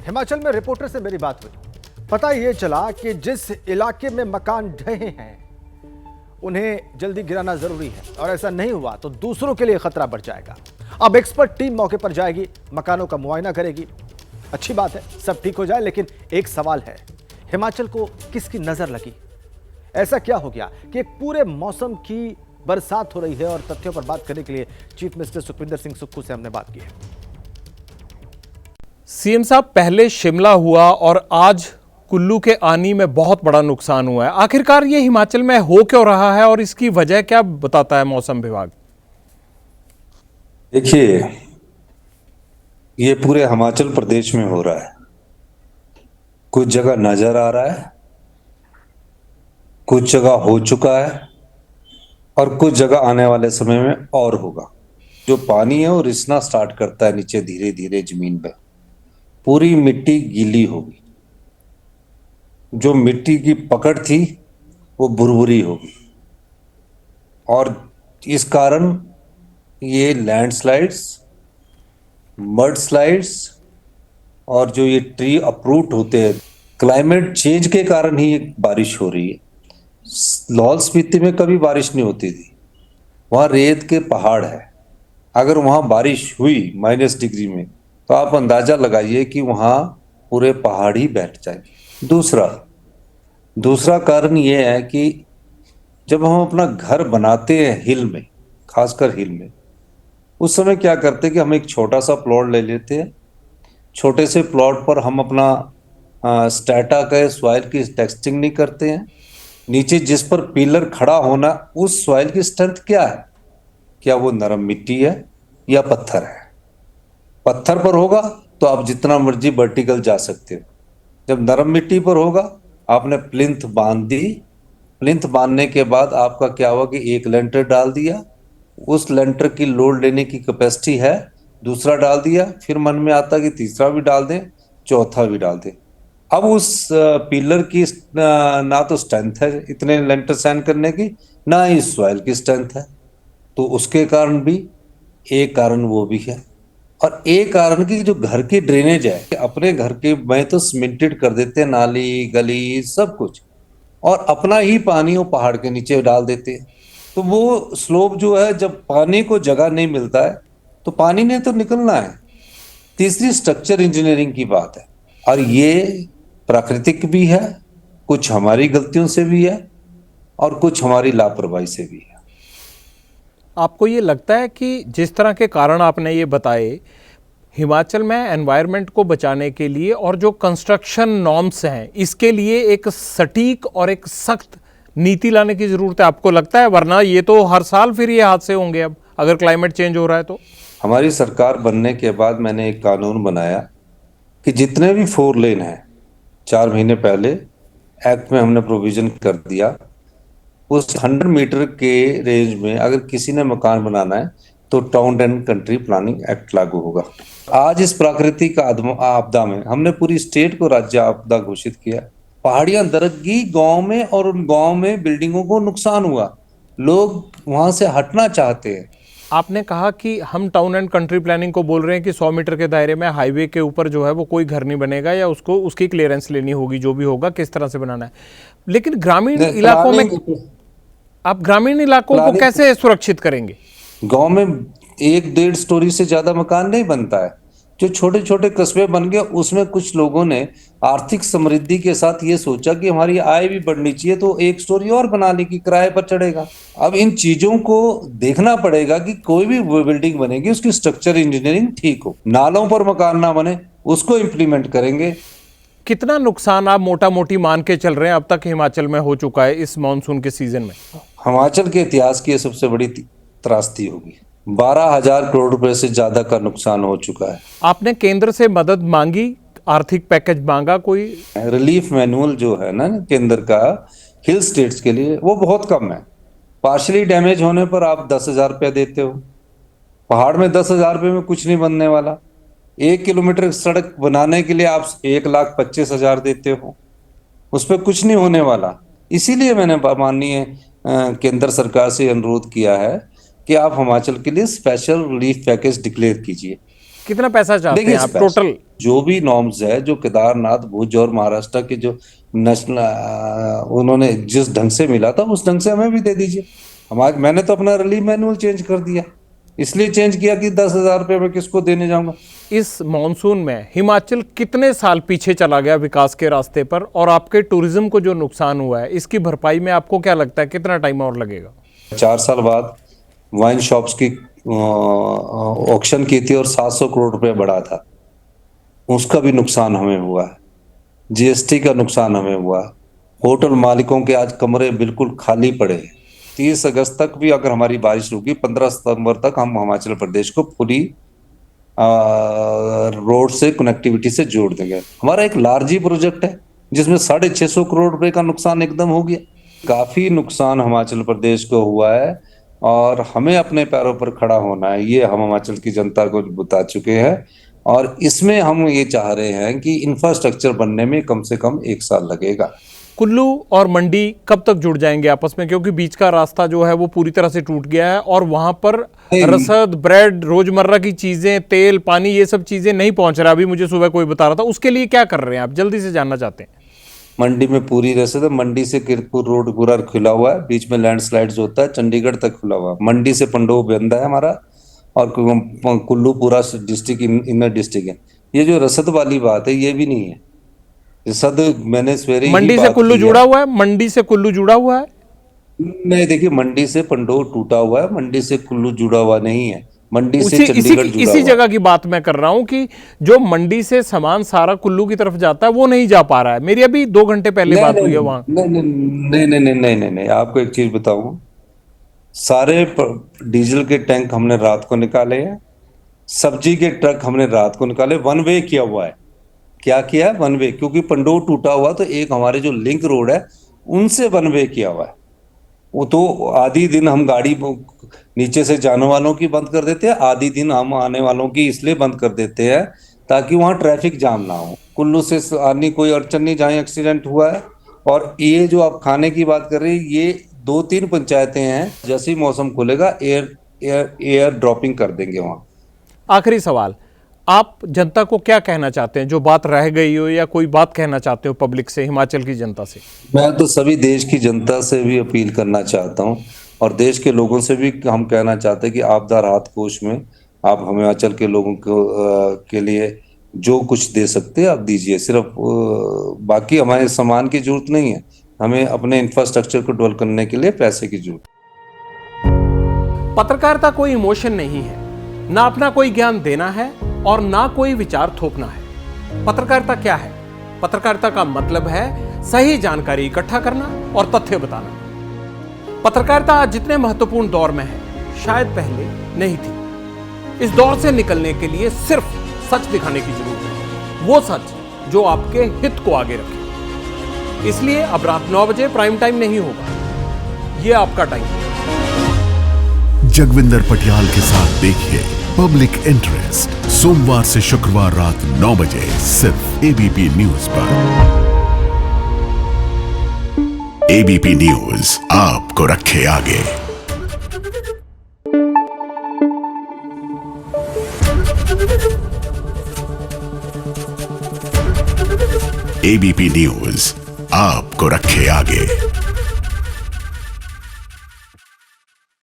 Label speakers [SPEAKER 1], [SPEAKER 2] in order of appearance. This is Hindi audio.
[SPEAKER 1] हिमाचल में रिपोर्टर से मेरी बात हुई। पता ये चला कि जिस इलाके में मकान ढहे हैं उन्हें जल्दी गिराना जरूरी है, और ऐसा नहीं हुआ तो दूसरों के लिए खतरा बढ़ जाएगा। अब एक्सपर्ट टीम मौके पर जाएगी, मकानों का मुआयना करेगी। अच्छी बात है, सब ठीक हो जाए, लेकिन एक सवाल है, हिमाचल को किसकी नजर लगी? ऐसा क्या हो गया कि एक पूरे मौसम की बरसात हो रही है? और तथ्यों पर बात करने के लिए चीफ मिनिस्टर सुखविंदर सिंह सुक्खू से हमने बात की है।
[SPEAKER 2] सीएम साहब, पहले शिमला हुआ और आज कुल्लू के आनी में बहुत बड़ा नुकसान हुआ है। आखिरकार ये हिमाचल में हो क्यों रहा है और इसकी वजह क्या बताता है मौसम विभाग?
[SPEAKER 3] देखिए, ये पूरे हिमाचल प्रदेश में हो रहा है। कुछ जगह नजर आ रहा है, कुछ जगह हो चुका है और कुछ जगह आने वाले समय में और होगा। जो पानी है वो रिसना स्टार्ट करता है नीचे, धीरे धीरे जमीन पे पूरी मिट्टी गीली होगी। जो मिट्टी की पकड़ थी वो भुरभुरी होगी और इस कारण ये लैंडस्लाइड्स, मड स्लाइड्स और जो ये ट्री अप्रूट होते हैं, क्लाइमेट चेंज के कारण ही बारिश हो रही है। लाहौल स्पीति में कभी बारिश नहीं होती थी, वहाँ रेत के पहाड़ है। अगर वहाँ बारिश हुई -डिग्री में तो आप अंदाजा लगाइए कि वहाँ पूरे पहाड़ ही बैठ जाएंगे। दूसरा कारण ये है कि जब हम अपना घर बनाते हैं हिल में, खासकर हिल में, उस समय क्या करते हैं कि हम एक छोटा सा प्लॉट ले लेते हैं। छोटे से प्लॉट पर हम अपना स्ट्रेटा का सॉइल की टेस्टिंग नहीं करते हैं। नीचे जिस पर पिलर खड़ा होना, उस सॉइल की स्ट्रेंथ क्या है, क्या वो नरम मिट्टी है या पत्थर है। पत्थर पर होगा तो आप जितना मर्जी वर्टिकल जा सकते हो। जब नरम मिट्टी पर होगा, आपने प्लिंथ बांध दी, प्लिंथ बांधने के बाद आपका क्या हुआ कि एक लेंटर डाल दिया, उस लेंटर की लोड लेने की कैपेसिटी है, दूसरा डाल दिया, फिर मन में आता कि तीसरा भी डाल दें, चौथा भी डाल दें। अब उस पिलर की ना तो स्ट्रेंथ है इतने लेंटर सहन करने की, ना ही सॉइल की स्ट्रेंथ है। तो उसके कारण भी एक कारण वो भी है। और एक कारण की जो घर की ड्रेनेज है, अपने घर के में तो सीमेंटेड कर देते हैं, नाली गली सब कुछ, और अपना ही पानी वो पहाड़ के नीचे डाल देते हैं। तो वो स्लोप जो है, जब पानी को जगह नहीं मिलता है तो पानी ने तो निकलना है। तीसरी स्ट्रक्चर इंजीनियरिंग की बात है, और ये प्राकृतिक भी है, कुछ हमारी गलतियों से भी है और कुछ हमारी लापरवाही से भी है।
[SPEAKER 2] आपको ये लगता है कि जिस तरह के कारण आपने ये बताए, हिमाचल में एनवायरनमेंट को बचाने के लिए और जो कंस्ट्रक्शन नॉर्म्स हैं, इसके लिए एक सटीक और एक सख्त नीति लाने की जरूरत है, आपको लगता है? वरना ये तो हर साल फिर ये हादसे होंगे अब अगर क्लाइमेट चेंज हो रहा है तो।
[SPEAKER 3] हमारी सरकार बनने के बाद मैंने एक कानून बनाया कि जितने भी 4 लेन हैं, 4 महीने पहले एक्ट में हमने प्रोविजन कर दिया, उस 100 मीटर के रेंज में अगर किसी ने मकान बनाना है तो town and country planning act लागू होगा। आज इस प्राकृतिक आपदा में हमने पूरी स्टेट को राज्य आपदा घोषित किया। पहाड़ियां दरक गई गांव में, और उन गांव में बिल्डिंगों को नुकसान हुआ, लोग वहां से हटना चाहते हैं।
[SPEAKER 2] आपने कहा कि हम टाउन एंड कंट्री प्लानिंग को बोल रहे हैं कि 100 मीटर के दायरे में हाईवे के ऊपर जो है वो कोई घर नहीं बनेगा, या उसको उसकी क्लियरेंस लेनी होगी, जो भी होगा किस तरह से बनाना है। लेकिन ग्रामीण इलाकों में आप ग्रामीण इलाकों को कैसे सुरक्षित करेंगे?
[SPEAKER 3] गांव में 1-1.5 स्टोरी से ज्यादा मकान नहीं बनता है। जो छोटे छोटे कस्बे बन गए, उसमें कुछ लोगों ने आर्थिक समृद्धि के साथ ये सोचा कि हमारी आय भी बढ़नी चाहिए, तो 1 स्टोरी और बनाने की किराए पर चढ़ेगा। अब इन चीजों को देखना पड़ेगा कि कोई भी बिल्डिंग बनेगी उसकी स्ट्रक्चर इंजीनियरिंग ठीक हो, नालों पर मकान ना बने, उसको इम्प्लीमेंट करेंगे।
[SPEAKER 2] कितना नुकसान आप मोटा मोटी मान के चल रहे हैं अब तक हिमाचल में हो चुका है इस मानसून के सीजन में?
[SPEAKER 3] हिमाचल के इतिहास की सबसे बड़ी त्रासदी होगी। 12,000 करोड़ रुपए से ज्यादा का नुकसान हो चुका है।
[SPEAKER 2] आपने केंद्र से मदद मांगी, आर्थिक पैकेज मांगा कोई?
[SPEAKER 3] रिलीफ मैनुअल जो है ना केंद्र का हिल स्टेट्स के लिए, वो बहुत कम है। पार्शली डैमेज होने पर आप 10,000 रुपया देते हो। पहाड़ में 10,000 रुपये में कुछ नहीं बनने वाला। 1 किलोमीटर सड़क बनाने के लिए आप 1,25,000 देते हो, उस पर कुछ नहीं होने वाला। इसीलिए मैंने माननीय केंद्र सरकार से अनुरोध किया है कि आप हिमाचल के लिए स्पेशल रिलीफ पैकेज डिक्लेयर कीजिए।
[SPEAKER 2] कितना पैसा चाहते हैं
[SPEAKER 3] देखिए
[SPEAKER 2] आप टोटल?
[SPEAKER 3] जो भी नॉर्म्स है, जो केदारनाथ, भुज और महाराष्ट्र के जो नेशनल उन्होंने जिस ढंग से मिला था उस ढंग से हमें भी दे दीजिए। मैंने तो अपना रिलीफ मैनुअल चेंज कर दिया, इसलिए चेंज किया कि 10,000 रुपये मैं किसको देने जाऊंगा।
[SPEAKER 2] इस मॉनसून में हिमाचल कितने साल पीछे चला गया विकास के रास्ते पर, और आपके टूरिज्म को जो नुकसान हुआ है इसकी भरपाई में आपको क्या लगता है कितना टाइम और लगेगा?
[SPEAKER 3] 4 साल बाद वाइन शॉप्स की ऑक्शन की थी और 700 करोड़ रुपए बढ़ा था, उसका भी नुकसान हमें हुआ है। जीएसटी का नुकसान हमें हुआ है। होटल मालिकों के आज कमरे बिल्कुल खाली पड़े हैं। 30 अगस्त तक भी अगर हमारी बारिश रुकी, 15 सितंबर तक हम हिमाचल प्रदेश को पूरी रोड से कनेक्टिविटी से जोड़ देंगे। हमारा एक लार्जी प्रोजेक्ट है जिसमें 650 करोड़ रुपए का नुकसान एकदम हो गया। काफी नुकसान हिमाचल प्रदेश को हुआ है और हमें अपने पैरों पर खड़ा होना है, ये हम हिमाचल की जनता को बता चुके हैं। और इसमें हम ये चाह रहे हैं कि इंफ्रास्ट्रक्चर बनने में कम से कम 1 साल लगेगा।
[SPEAKER 2] कुल्लू और मंडी कब तक जुड़ जाएंगे आपस में, क्योंकि बीच का रास्ता जो है वो पूरी तरह से टूट गया है और वहां पर रसद, ब्रेड, रोजमर्रा की चीजें, तेल, पानी, ये सब चीजें नहीं पहुंच रहा। अभी मुझे सुबह कोई बता रहा था। उसके लिए क्या कर रहे हैं आप, जल्दी से जानना चाहते हैं।
[SPEAKER 3] मंडी में पूरी रसद है। मंडी से किरतपुर रोड पूरा खुला हुआ है, बीच में लैंडस्लाइड्स होता है, चंडीगढ़ तक खुला हुआ है। मंडी से पंडोह बंद है हमारा, और कुल्लू पूरा डिस्ट्रिक्ट इनर डिस्ट्रिक्ट है। ये जो रसद वाली बात है ये भी नहीं है। रसद मैंने सवेरे
[SPEAKER 2] मंडी से कुल्लू जुड़ा हुआ है, मंडी से कुल्लू जुड़ा हुआ है।
[SPEAKER 3] नहीं, देखिए मंडी से पंडोह टूटा हुआ है, मंडी से कुल्लू जुड़ा हुआ नहीं है। मंडी से चंडीगढ़ जुड़ा
[SPEAKER 2] इसी जगह की बात मैं कर रहा हूं कि जो मंडी से सामान सारा कुल्लू की तरफ जाता है वो नहीं जा पा रहा है। मेरी अभी 2 घंटे पहले बात हुई है वहां।
[SPEAKER 3] नहीं, आपको एक चीज बताऊं, सारे डीजल के टैंक हमने रात को निकाले हैं, सब्जी के ट्रक हमने रात को निकाले, वन वे किया हुआ है। क्या किया है? वन वे, क्योंकि पंडोह टूटा हुआ तो एक हमारे जो लिंक रोड है उनसे वन वे किया हुआ है। वो तो आधी दिन हम गाड़ी नीचे से जाने वालों की बंद कर देते हैं, आधी दिन हम आने वालों की इसलिए बंद कर देते हैं ताकि वहां ट्रैफिक जाम ना हो। कुल्लू से आने कोई अड़चन नहीं, जहाँ एक्सीडेंट हुआ है। और ये जो आप खाने की बात कर रहे हैं, ये 2-3 पंचायतें हैं, जैसे ही मौसम खुलेगा एयर ड्रॉपिंग कर देंगे वहां।
[SPEAKER 2] आखिरी सवाल, आप जनता को क्या कहना चाहते हैं, जो बात रह गई हो या कोई बात कहना चाहते हो पब्लिक से, हिमाचल की जनता से?
[SPEAKER 3] मैं तो सभी देश की जनता से भी अपील करना चाहता हूं और देश के लोगों से भी हम कहना चाहते हैं कि आपदा राहत कोष में आप हिमाचल के लोगों को के लिए जो कुछ दे सकते हैं आप दीजिए। सिर्फ बाकी हमारे सामान की जरूरत नहीं है, हमें अपने इंफ्रास्ट्रक्चर को डेवलप करने के लिए पैसे की जरूरत।
[SPEAKER 2] पत्रकारिता कोई इमोशन नहीं है, ना अपना कोई ज्ञान देना है और ना कोई विचार थोपना है। पत्रकारिता क्या है? पत्रकारिता का मतलब है सही जानकारी इकट्ठा करना और तथ्य बताना। पत्रकारिता आज जितने महत्वपूर्ण दौर में है, शायद पहले नहीं थी। इस दौर से निकलने के लिए सिर्फ सच दिखाने की जरूरत है, वो सच जो आपके हित को आगे रखे। इसलिए अब रात 9 बजे प्राइम टाइम नहीं होगा, ये आपका टाइम है।
[SPEAKER 4] जगविंदर पटियाल के साथ देखिए पब्लिक इंटरेस्ट, सोमवार से शुक्रवार रात 9 बजे सिर्फ एबीपी न्यूज पर। एबीपी न्यूज आपको रखे आगे। एबीपी न्यूज आपको रखे आगे।